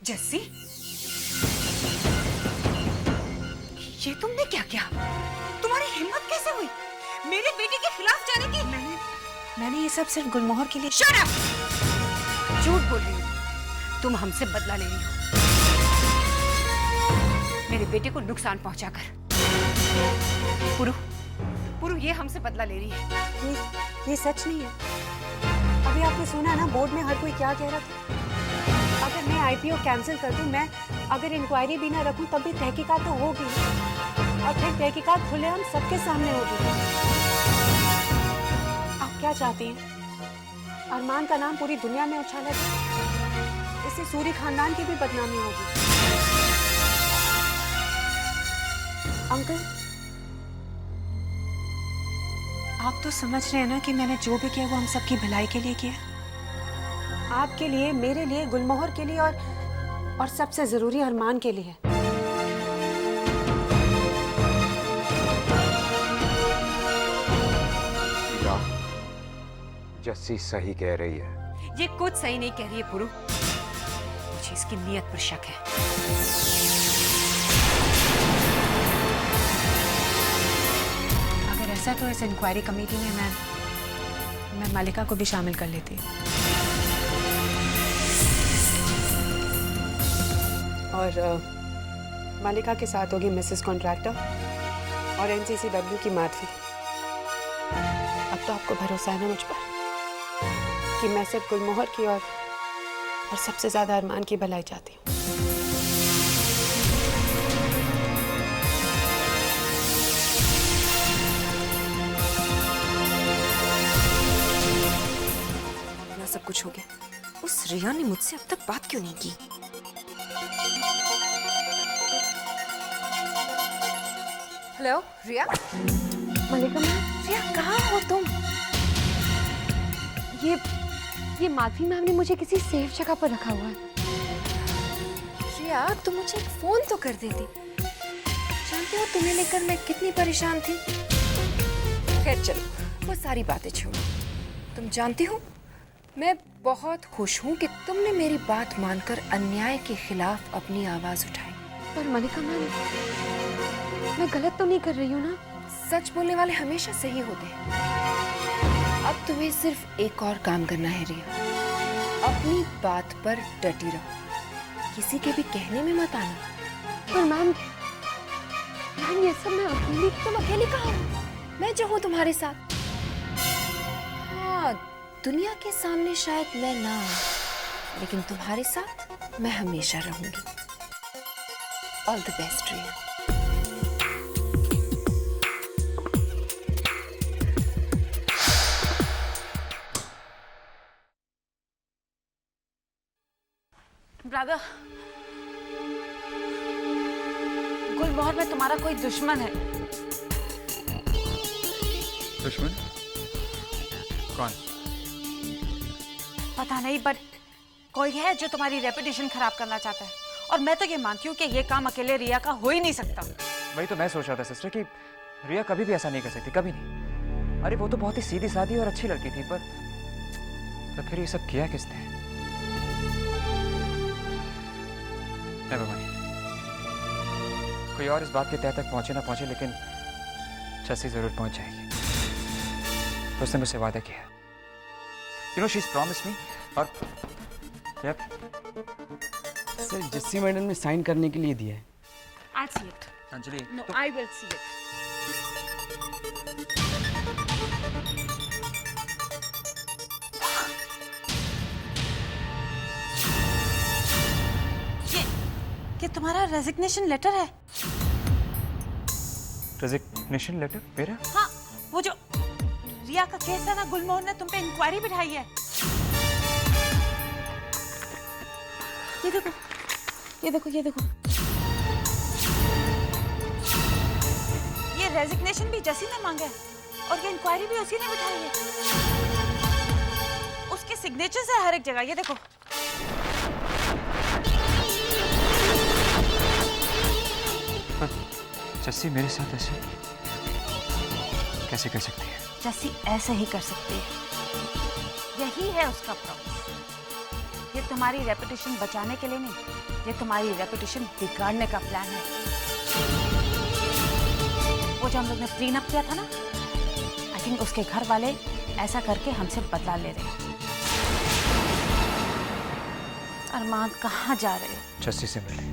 जस्सी, ये तुमने क्या किया? तुम्हारी हिम्मत कैसे हुई मेरे बेटे के खिलाफ जाने की? मैंने ये सब सिर्फ गुलमोहर के लिए। Shut up! झूठ बोल रही हो। तुम हमसे बदला ले रही हो, मेरे बेटे को नुकसान पहुंचाकर। पुरु, पुरु, ये हमसे बदला ले रही है। ये सच नहीं है। अभी आपने सुना ना बोर्ड में हर कोई क्या कह रहा था। अगर मैं आईपीओ कैंसिल कर दूं, मैं अगर इंक्वायरी भी ना रखूं, तब भी तहकीकात तो होगी, और फिर तहकीकात खुलेआम सबके सामने होगी। आप क्या चाहती हैं? अरमान का नाम पूरी दुनिया में उछाला जाए? इससे सूरी खानदान की भी बदनामी होगी। अंकल, आप तो समझ रहे हैं ना कि मैंने जो भी किया वो हम सबकी भलाई के लिए किया। आपके लिए, मेरे लिए, गुलमोहर के लिए, और सबसे जरूरी अरमान के लिए। जस्सी सही कह रही है। ये कुछ सही नहीं कह रही है पुरु। मुझे इसकी नीयत पर शक है। अगर ऐसा तो इस इंक्वायरी कमेटी में मैं मालिका को भी शामिल कर लेती। और मालिका के साथ होगी मिसेस कॉन्ट्रैक्टर और एनसीसीडब्ल्यू की माधवी। अब तो आपको भरोसा है ना मुझ पर कि मैं सिर्फ गुलमोहर की और सबसे ज्यादा अरमान की भलाई चाहती हूँ। इतना सब कुछ हो गया, उस रिया ने मुझसे अब तक बात क्यों नहीं की? हेलो रिया। मलिका मैम, रिया, कहाँ हो तुम? ये माधवी मैम ने मुझे किसी सेफ जगह पर रखा हुआ है। रिया, तुम मुझे एक फोन तो कर देती। जानती हो तुम्हें लेकर मैं कितनी परेशान थी। खैर चलो, वो सारी बातें छोड़ो। तुम जानती हो, मैं बहुत खुश हूँ कि तुमने मेरी बात मानकर अन्याय के खिलाफ अपनी आवाज उठाई। पर मलिका मैम, मैं गलत तो नहीं कर रही हूँ ना? सच बोलने वाले हमेशा सही होते हैं। अब तुम्हें सिर्फ एक और काम करना है रिया। अपनी बात पर डटी रहो, किसी के भी कहने में मत आना। पर मैम ये सब मैं अकेली। तुम अकेली कहाँ हो? मैं जो हूँ तुम्हारे साथ। हाँ, दुनिया के सामने शायद मैं ना आऊं, लेकिन तुम्हारे साथ मैं हमेशा रहूंगी। All the best Riya. Brother, Gulmohar में तुम्हारा कोई दुश्मन है। दुश्मन? कौन? पता नहीं, बट कोई है जो तुम्हारी रेपुटेशन खराब करना चाहता है। और मैं तो ये मानती हूँ कि ये काम अकेले रिया का हो ही नहीं सकता। वही तो मैं सोच रहा था सिस्टर कि रिया कभी भी ऐसा नहीं कर सकती, कभी नहीं। अरे वो तो बहुत ही सीधी सादी और अच्छी लड़की थी, पर फिर ये सब किया किसने? Never mind. कोई और इस बात के तह तक पहुंचे ना पहुंचे, लेकिन जस्सी जरूर पहुंच जाएगी। उसने मुझसे वादा किया। You know, she is promised मी। और यप, सर जस्सी मैडम ने साइन करने के लिए दिया है। I'll see it. Anjali. No, I will see it. ये तुम्हारा रेजिग्नेशन लेटर है? रेजिग्नेशन लेटर मेरा? हाँ, वो जो रिया का केस है ना, गुलमोहर ने तुम पे इंक्वायरी बिठाई है। ये देखो, ये देखो, ये देखो। ये रेजिग्नेशन भी जस्सी ने मांगा है और ये इंक्वायरी भी उसी ने बिठाई है। उसके सिग्नेचर्स है हर एक जगह, ये देखो। जस्सी मेरे साथ ऐसे कैसे कर सकती है? जस्सी ऐसे ही कर सकती है, यही है उसका प्रॉब्लम। ये तुम्हारी रेपुटेशन बचाने के लिए नहीं, ये तुम्हारी रेपुटेशन बिगाड़ने का प्लान है। वो जो हम लोग ने प्रीनअप किया था ना, आई थिंक उसके घर वाले ऐसा करके हमसे बदला ले रहे हैं। अरमान कहाँ जा रहे हो? जस्सी से मिले।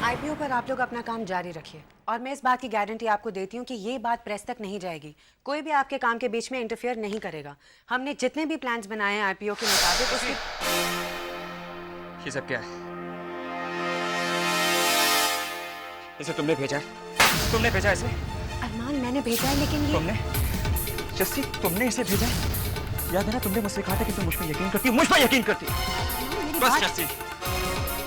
आईपीओ पर आप लोग अपना काम जारी रखिए और मैं इस बात की गारंटी आपको देती हूँ कि ये बात प्रेस तक नहीं जाएगी। कोई भी आपके काम के बीच में इंटरफेयर नहीं करेगा। हमने जितने भी प्लान्स बनाए हैं आईपीओ के मुताबिक उसकी। ये सब क्या है? इसे तुमने भेजा है? तुमने भेजा इसे? अरमान मैंने भेजा है, लेकिन ये तुमने? जस्सी तुमने इसे भेजा है? याद है ना तुमने मुझसे कहा था कि तुम मुझ पर यकीन करती हो, मुझ पर यकीन करती हो। बस जस्सी,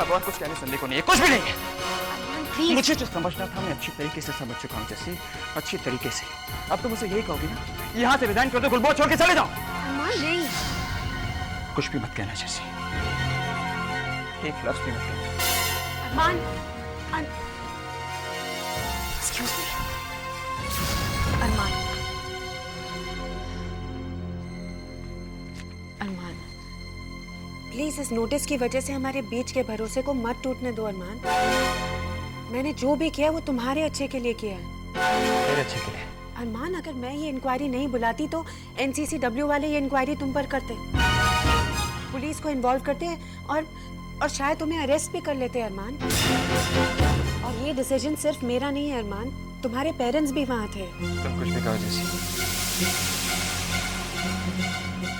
अब और कुछ कहने सुनने को नहीं है, कुछ भी नहीं है। मुझे जो समझना था मैं अच्छी तरीके से समझ चुका हूँ जस्सी, अच्छी तरीके से। अब तुम मुझे यही कहोगी ना, यहाँ से रिजाइन कर दो, गुलमोहर छोड़ के चले जाओ। अरमान नहीं, कुछ भी मत कहना जस्सी, एक लफ्ज भी मत कहना। Armaan, excuse me, Armaan, Armaan, please इस नोटिस की वजह से हमारे बीच के भरोसे को मत टूटने दो। अरमान, मैंने जो भी किया वो तुम्हारे अच्छे के लिए किया है। मेरे अच्छे के लिए? अरमान, अगर मैं ये इंक्वायरी नहीं बुलाती तो एनसीसीडब्ल्यू वाले ये इंक्वायरी तुम पर करते, पुलिस को इन्वॉल्व करते और शायद तुम्हें अरेस्ट भी कर लेते अरमान। और ये डिसीजन सिर्फ मेरा नहीं है अरमान, तुम्हारे पेरेंट्स भी वहाँ थे। तुम कुछ भी कहो जैसी,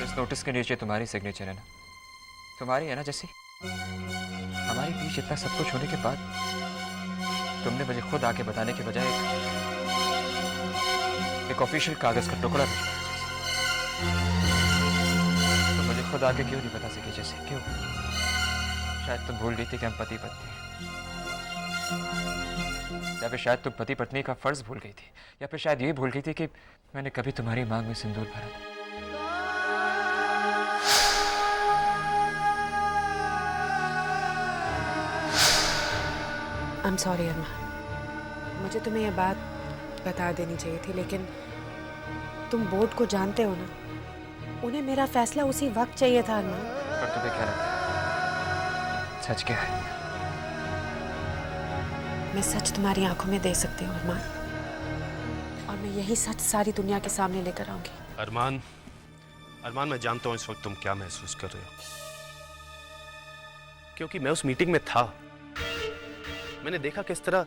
इस नोटिस के नीचे तुम्हारी सिग्नेचर है ना? तुम्हारी है ना जैसी? हमारे बीच इतना सब कुछ होने के बाद तुमने मुझे खुद आके बताने के बजाय एक ऑफिशियल कागज का टुकड़ा भिजवाया। तुम मुझे खुद आके क्यों नहीं बता सके जैसे? क्यों? शायद तुम भूल गई थी कि हम पति पत्नी हैं, या फिर शायद तुम पति पत्नी का फर्ज भूल गई थी, या फिर शायद ये भूल गई थी कि मैंने कभी तुम्हारी मांग में सिंदूर भरा था। I'm sorry अरमान, मुझे तुम्हें ये बात बता देनी चाहिए थी, लेकिन तुम बोर्ड को जानते हो ना, उन्हें मेरा फैसला उसी वक्त चाहिए था अरमान। पर तुम्हें क्या लगता है सच क्या है? मैं सच तुम्हारी आंखों में दे सकती हूँ अरमान, और मैं यही सच सारी दुनिया के सामने लेकर आऊंगी। अरमान, अरमान, मैं जानता हूँ इस वक्त तुम क्या महसूस कर रहे हो, क्योंकि मैं उस मीटिंग में था। मैंने देखा किस तरह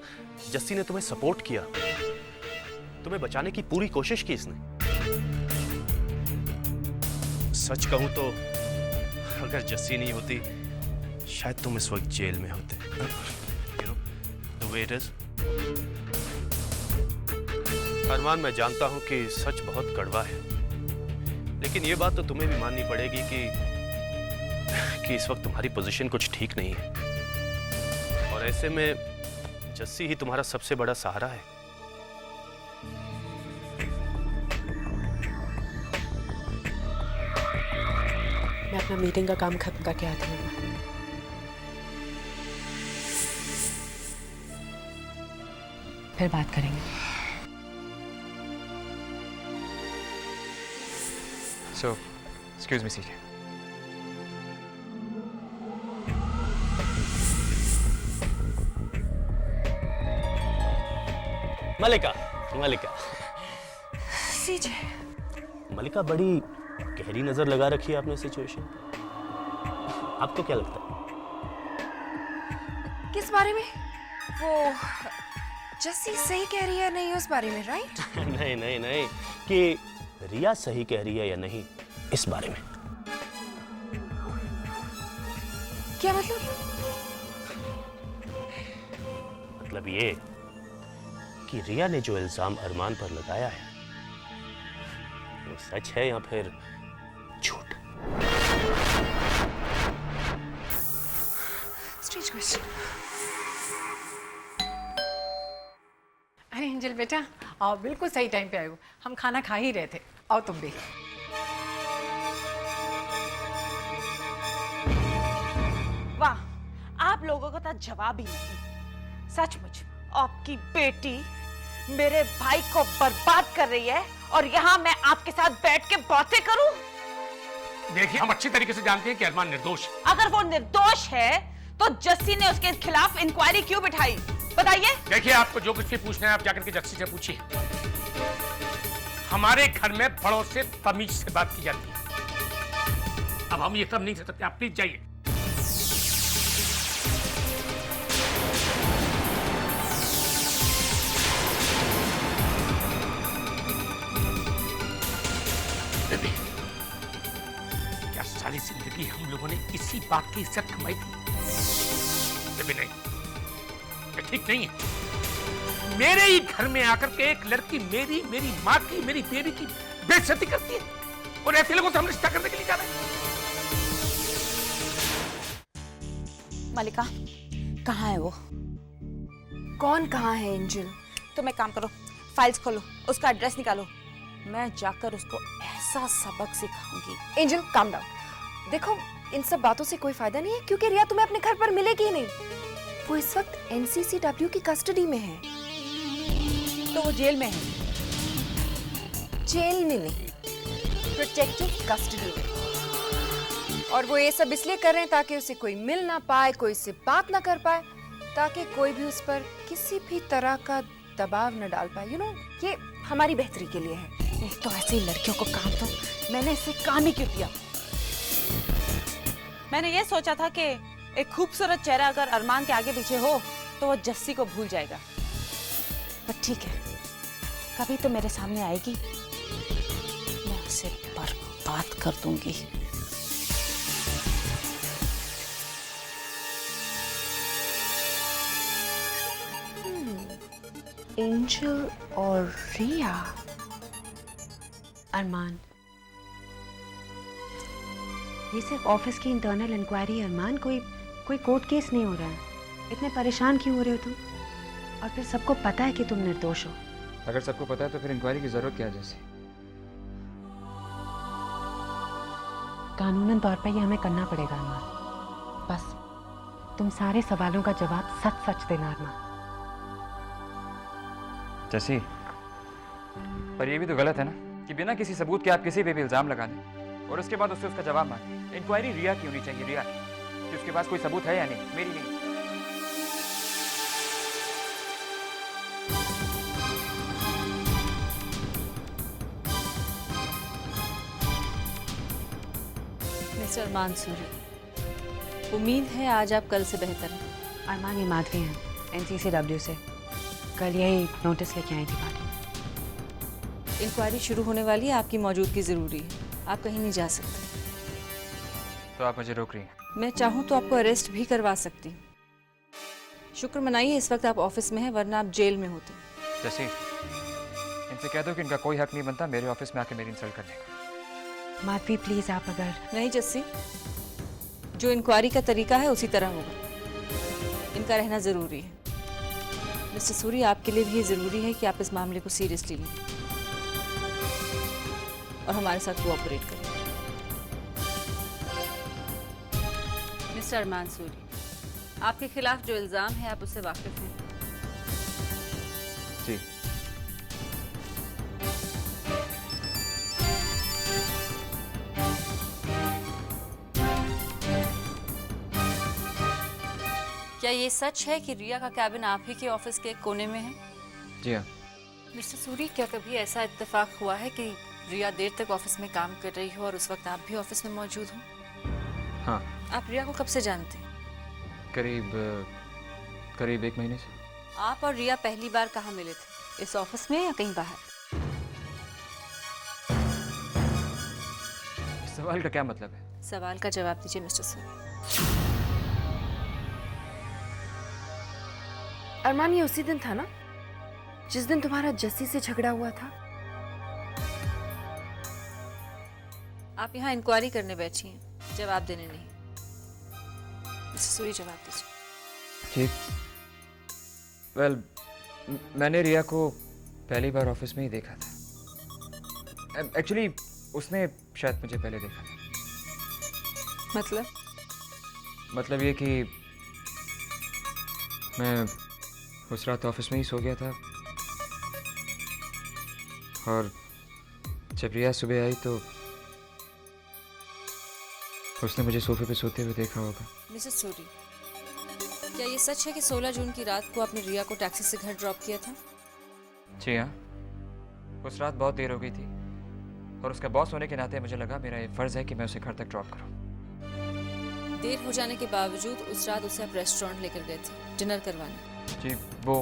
जस्सी ने तुम्हें सपोर्ट किया, तुम्हें बचाने की पूरी कोशिश की इसने। सच कहूं तो अगर जस्सी नहीं होती शायद तुम इस वक्त जेल में होते। You know, the way it is. अरमान, मैं जानता हूं कि सच बहुत कड़वा है, लेकिन ये बात तो तुम्हें भी माननी पड़ेगी कि इस वक्त तुम्हारी पोजीशन कुछ ठीक नहीं है, और ऐसे में जस्सी ही तुम्हारा सबसे बड़ा सहारा है। मैं अपना मीटिंग का काम खत्म करके आती हूँ। फिर बात करेंगे। So, excuse me, CJ. मलिका, मलिका, सीजे, मलिका, बड़ी गहरी नजर लगा रखी है आपने सिचुएशन। आपको क्या लगता है? किस बारे में? वो जस्सी सही कह रही है नहीं उस बारे में, राइट? नहीं नहीं नहीं, कि रिया सही कह रही है या नहीं इस बारे में। क्या मतलब? मतलब ये कि रिया ने जो इल्जाम अरमान पर लगाया है वो सच है या फिर झूठ? Strange question. अरे एंजल बेटा, आओ, बिल्कुल सही टाइम पे आए हो। हम खाना खा ही रहे थे, आओ तुम भी। वाह, आप लोगों का तो जवाब ही नहीं। सचमुच आपकी बेटी मेरे भाई को बर्बाद कर रही है और यहाँ मैं आपके साथ बैठ के बातें करूं? देखिए, हम अच्छी तरीके से जानते हैं कि अरमान निर्दोष है। अगर वो निर्दोष है तो जस्सी ने उसके खिलाफ इंक्वायरी क्यों बिठाई? बताइए। देखिए, आपको जो कुछ भी पूछना है आप जाकर के जस्सी से पूछिए। हमारे घर में बड़ों से तमीज से बात की जाती है। अब हम ये सब नहीं कर सकते, आप प्लीज जाइए। बेबी, क्या सारी जिंदगी हम लोगों ने इसी बात की इज्जत कमाई थी? बेबी नहीं, ये ठीक नहीं है। मेरे ही घर में आकर के एक लड़की मेरी माँ की, मेरी बेबी की बेइज्जती करती है, और ऐसे लोगों से हम रिश्ता करने के लिए जा रहे हैं। मालिका, कहाँ है वो? कौन कहाँ है एंजल? तुम एक काम करो, फाइल्स खोलो, उसका एड्रेस निकालो। मैं जाकर उसको ऐसा सबक सिखाऊंगी। Angel calm down. देखो, इन सब बातों से कोई फायदा नहीं है क्योंकि रिया तुम्हें अपने घर पर मिलेगी ही नहीं। वो इस वक्त एनसीसीडब्ल्यू की कस्टडी में है। तो वो जेल में है? जेल में नहीं, प्रोटेक्टिव कस्टडी में। और वो ये सब इसलिए कर रहे हैं ताकि उसे कोई मिल ना पाए, कोई उससे बात ना कर पाए, ताकि कोई भी उस पर किसी भी तरह का दबाव न डाल पाए। यू नो, ये हमारी बेहतरी के लिए है। एक तो ऐसी लड़कियों को काम दो, मैंने इसे काम ही क्यों दिया? मैंने ये सोचा था कि एक खूबसूरत चेहरा अगर अरमान के आगे पीछे हो तो वो जस्सी को भूल जाएगा। पर ठीक है, कभी तो मेरे सामने आएगी, मैं उसे बर्बाद कर दूंगी। एंजल और रिया। अरमान, ये सिर्फ ऑफिस की इंटरनल इंक्वायरी। अरमान, कोई कोर्ट केस नहीं हो रहा है। इतने परेशान क्यों हो रहे हो तुम? और फिर सबको पता है कि तुम निर्दोष हो। अगर सबको पता है तो फिर इंक्वायरी की जरूरत क्या है जैसे? कानूनन तौर पर ये हमें करना पड़ेगा अरमान। बस तुम सारे सवालों का जवाब सच सच देना अरमान। जैसी, पर ये भी तो गलत है ना कि बिना किसी सबूत के आप किसी पे भी इल्जाम लगा दें और उसके बाद उससे उसका जवाब मांगे। इंक्वायरी रिया की होनी चाहिए, रिया की, कि उसके पास कोई सबूत है या नहीं, मेरी नहीं। मिस्टर मानसूरी, उम्मीद है आज आप कल से बेहतर हैं। अरमान, ये माधवी हैं एनसीसीडब्ल्यू से। कल यही नोटिस लेके आई थी पार्टी। इंक्वायरी शुरू होने वाली है, आपकी मौजूदगी ज़रूरी है, आप कहीं नहीं जा सकते। तो आप मुझे रोक रही हैं? मैं चाहूँ तो आपको अरेस्ट भी करवा सकती हूँ। शुक्र मनाइए इस वक्त आप ऑफिस में हैं, वरना आप जेल में होते। जैसे इनसे कह दो कि इनका कोई हक नहीं बनता मेरे ऑफिस में आके मेरी इंसल्ट करने का। माधवी प्लीज, आप अगर नहीं जस्सी, जो इंक्वायरी का तरीका है उसी तरह होगा। इनका रहना ज़रूरी है। मिस्टर सूरी, आपके लिए भी ये ज़रूरी है कि आप इस मामले को सीरियसली लें और हमारे साथ कोऑपरेट करें। मिस्टर अरमान सूरी, आपके खिलाफ जो इल्ज़ाम है आप उससे वाकिफ हैं? जी। क्या ये सच है कि रिया का कैबिन आप ही के ऑफिस के एक कोने में है? जी हाँ। मिस्टर सूरी, क्या कभी ऐसा इत्तेफाक हुआ है कि रिया देर तक ऑफिस में काम कर रही हो और उस वक्त आप भी ऑफिस में मौजूद हो? हाँ। आप रिया को कब से जानते हैं? करीब 1 महीने से। आप और रिया पहली बार कहाँ मिले थे, इस ऑफिस में या कहीं बाहर? इस सवाल का क्या मतलब है? सवाल का जवाब दीजिए मिस्टर सूरी। अरमान, ये उसी दिन था ना जिस दिन तुम्हारा जस्सी से झगड़ा हुआ था? आप यहाँ इंक्वायरी करने बैठी हैं, जवाब देने नहीं। मिस्टर सूरी, जवाब दीजिए। ठीक। वेल, मैंने रिया को पहली बार ऑफिस में ही देखा था। एक्चुअली उसने शायद मुझे पहले देखा था। मतलब ये कि मैं उस रात ऑफिस में ही सो गया था और जब रिया सुबह आई तो उसने मुझे सोफे पे सोते हुए देखा होगा। मिसेस सूरी, क्या ये सच है कि 16 जून की रात को आपने रिया को टैक्सी से घर ड्रॉप किया था? जी हाँ, उस रात बहुत देर हो गई थी और उसका बॉस होने के नाते मुझे लगा मेरा ये फर्ज है कि मैं उसे घर तक ड्रॉप करूं। देर हो जाने के बावजूद उस रात उसे आप रेस्टोरेंट लेकर गए थे डिनर करवाने। जी वो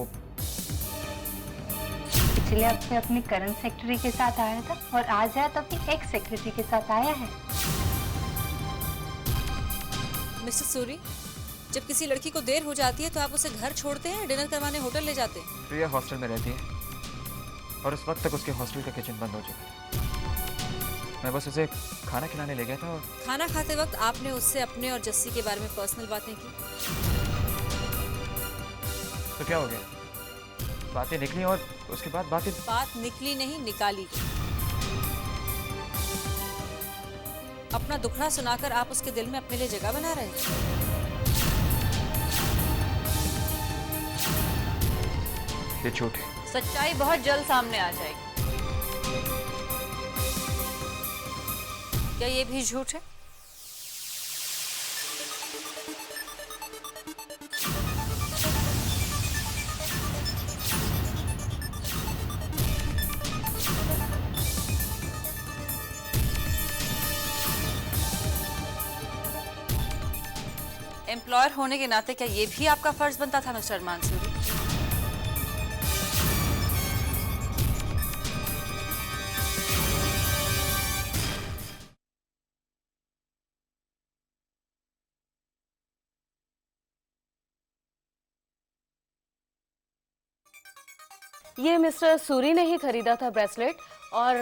पिछले हफ्ते अपनी करंट सेक्रेटरी के साथ आया था और आज आया तो अपनी एक्स सेक्रेटरी के साथ आया है। मिसेस सूरी, जब किसी लड़की को देर हो जाती है तो आप उसे घर छोड़ते हैं, डिनर करवाने होटल ले जाते हैं? रिया हॉस्टल में रहती है और उस वक्त तक उसके हॉस्टल का किचन बंद हो चुका था। मैं बस उसे खाना खिलाने ले गया था। और खाना खाते वक्त आपने उससे अपने और जस्सी के बारे में पर्सनल बातें की? तो क्या हो गया, बातें निकली और उसके बाद बात निकली नहीं, निकाली। अपना दुखड़ा सुनाकर आप उसके दिल में अपने लिए जगह बना रहे हैं। ये झूठ है। सच्चाई बहुत जल्द सामने आ जाएगी। क्या ये भी झूठ है? एम्प्लॉयर होने के नाते क्या ये भी आपका फर्ज बनता था मिस्टर अरमान सूरी? ये मिस्टर सूरी ने ही खरीदा था ब्रेसलेट और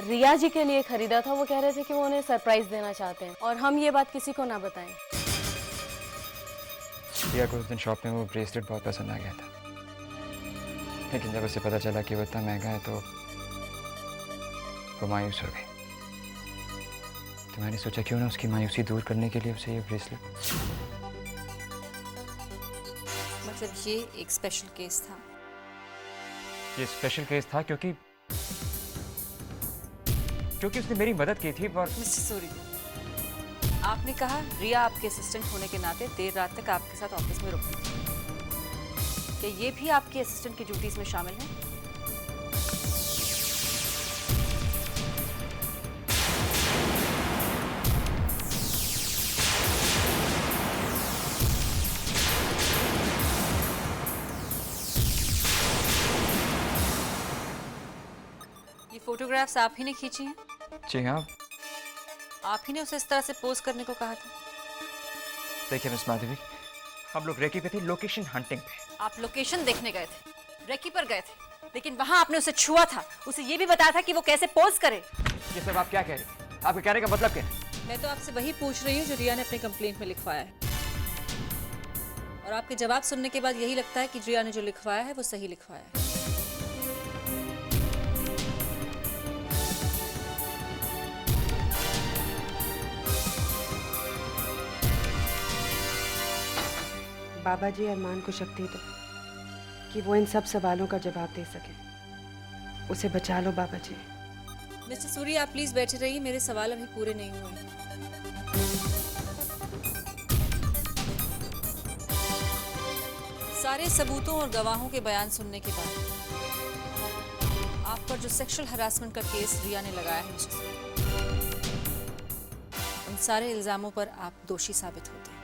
रिया जी के लिए खरीदा था। वो कह रहे थे कि वो उन्हें सरप्राइज देना चाहते हैं और हम ये बात किसी को ना बताएं। रिया को उस दिन शॉप में वो ब्रेसलेट बहुत पसंद आ गया था, लेकिन जब उसे पता चला कि वो इतना महंगा है तो वो मायूस हो गई। तो मैंने सोचा क्यों ना उसकी मायूसी दूर करने के लिए उसे ये ब्रेसलेट। मतलब ये एक स्पेशल केस था? ये स्पेशल केस था क्योंकि उसने मेरी मदद की थी। और मिस्टर सूरी, आपने कहा रिया आपके असिस्टेंट होने के नाते देर रात तक आपके साथ ऑफिस में रुकी। क्या ये भी आपकी असिस्टेंट की ड्यूटीज में शामिल है? ये फोटोग्राफ्स आप ही ने खींची हैं? जी हाँ। आप ही ने उसे इस तरह से पोज करने को कहा था? देखिए मिस माधवी, हम लोग रेकी पे थे, लोकेशन हंटिंग पे। आप लोकेशन देखने गए थे, रेकी पर गए थे, लेकिन वहां आपने उसे छुआ था, उसे ये भी बताया था कि वो कैसे पोज करे। ये सब आप क्या कह रहे हैं? आपके कहने का मतलब क्या है? मैं तो आपसे वही पूछ रही हूँ जो रिया ने अपने कंप्लेंट में लिखवाया है, और आपके जवाब सुनने के बाद यही लगता है कि रिया ने जो लिखवाया है वो सही लिखवाया है। बाबा जी अरमान को शक्ति दो कि वो इन सब सवालों का जवाब दे सके। उसे बचा लो बाबा जी। मिस्टर सूरी, आप प्लीज बैठे रहिए, मेरे सवाल अभी पूरे नहीं हुए। सारे सबूतों और गवाहों के बयान सुनने के बाद आप पर जो सेक्सुअल हरासमेंट का केस रिया ने लगाया है मिस्टर सूरी, उन सारे इल्जामों पर आप दोषी साबित होते हैं।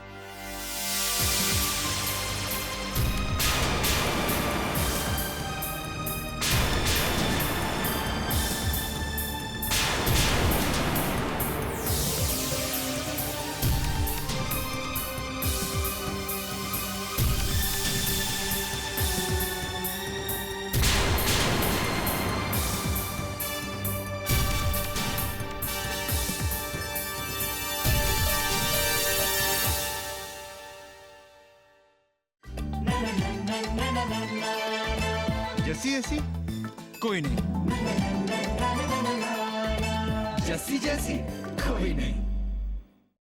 जैसी ऐसी कोई नहीं, जैसी जैसी कोई नहीं।